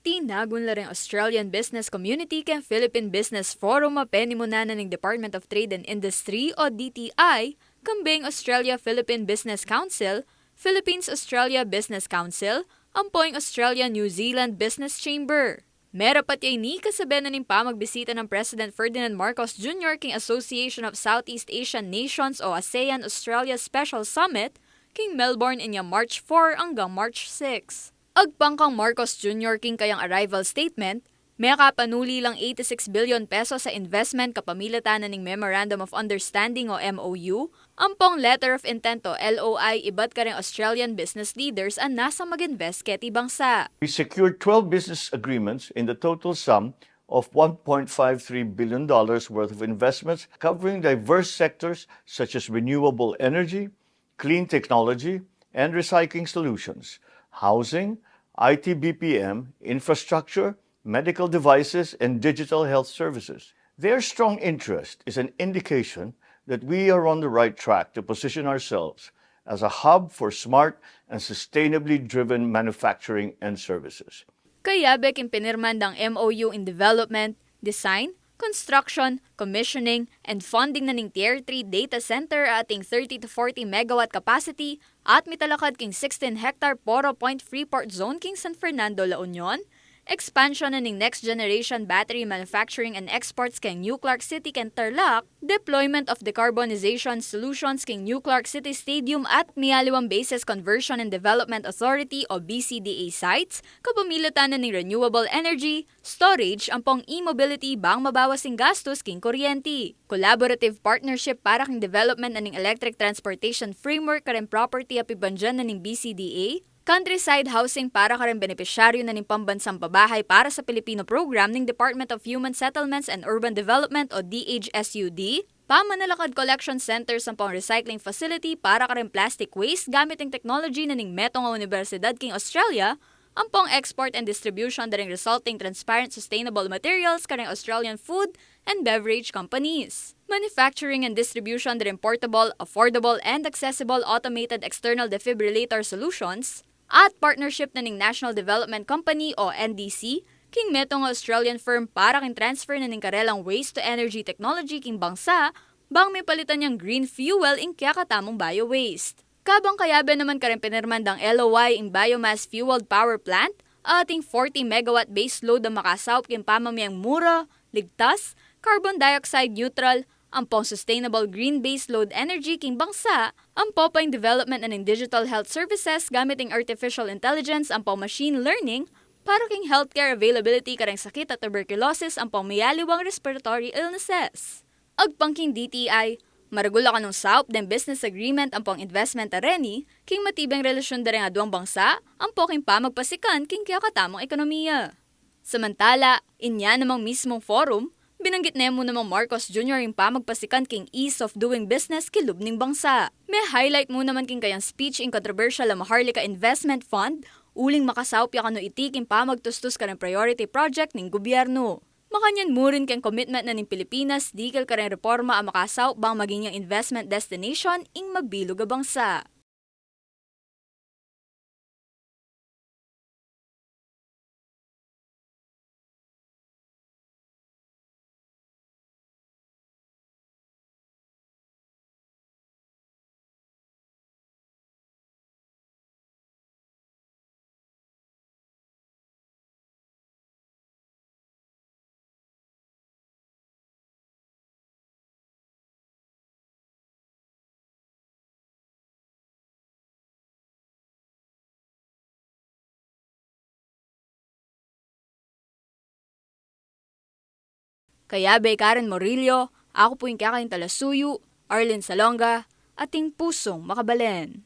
Tinagunla rin Australian business community ken Philippine Business Forum mapenimunanan ng Department of Trade and Industry o DTI, kambing Australia-Philippine Business Council, Philippines-Australia Business Council, ampoing Australia-New Zealand Business Chamber. Mera pati ni kasabihan ng pamagbisita ng President Ferdinand Marcos Jr. king Association of Southeast Asian Nations o ASEAN-Australia Special Summit king Melbourne inya March 4 hanggang March 6. Agpangkang Marcos Jr. king kayang arrival statement, mekapanuli lang 86 billion peso sa investment kapamilitanan ng Memorandum of Understanding o MOU, ampong Letter of Intent o LOI iba't ka ring Australian business leaders ang nasa mag-invest keti bangsa. We secured 12 business agreements in the total sum of $1.53 billion worth of investments covering diverse sectors such as renewable energy, clean technology, and recycling solutions, housing, IT BPM, infrastructure, medical devices, and digital health services. Their strong interest is an indication that we are on the right track to position ourselves as a hub for smart and sustainably driven manufacturing and services. Kaya beking pinirman ng MOU in development, design, construction, commissioning, and funding na ning Tier 3 data center ating 30 to 40 megawatt capacity at mitalakad king 16-hectare Poro Point Freeport Zone king San Fernando, La Union, expansion na ning next generation battery manufacturing and exports king New Clark City ken Tarlac, deployment of decarbonization solutions king New Clark City Stadium at Mialiwang Bases Conversion and Development Authority o BCDA sites, kapamilatan na ning renewable energy, storage, ampong e-mobility bang mabawas ing gastos king kuryente. Collaborative partnership para king development na ning electric transportation framework karen property apibandyan na ning BCDA, countryside housing para ka rin benepisyaryo na ng pambansang pabahay para sa Pilipino program ng Department of Human Settlements and Urban Development o DHSUD, pamanalakad collection center sa pang recycling facility para ka rin plastic waste gamit ng technology na ng Metong Universidad king Australia, ang pang export and distribution na rin resulting transparent sustainable materials ka rin Australian food and beverage companies. Manufacturing and distribution na rin portable, affordable, and accessible automated external defibrillator solutions, at partnership na ning National Development Company o NDC, king metong Australian firm para king transfer na ning karelang waste to energy technology king bangsa, bang may palitan niyang green fuel ing kakatamong bio-waste. Kabang kayabe naman ka rin pinirman ng LOI ing biomass-fueled power plant, ating 40 megawatt base load ang makasawp king pamamayang mura, ligtas, carbon dioxide neutral, ampong sustainable green base load energy king bangsa, ang popayng development na ng digital health services gamiting artificial intelligence, ampong machine learning, para king healthcare availability karang sakit at tuberculosis, ampong mayaliwang respiratory illnesses. Agpangking DTI, maragula ka nung SAUP den business agreement ampong investment areni, king matibang relasyon da rin aduang bangsa, ampong king pamagpasikan king kakatamong ekonomiya. Samantala, inya namang mismong forum, binanggit na mo namang Marcos Jr. yung pamagpasikan king ease of doing business kilubning bangsa. May highlight mo naman king kayang speech in controversial na Maharlika Investment Fund, uling makasawpya kano iti king pamagtustos ka ng priority project ng gobyerno. Makanyan mo rin kang commitment na ng Pilipinas, dikal ka rin reforma ang makasawp bang maging yung investment destination ing mabilog a bangsa. Kaya Karen Morillo, ako po yung kakain talasuyo, Arlen Salonga, ating pusong makabalen.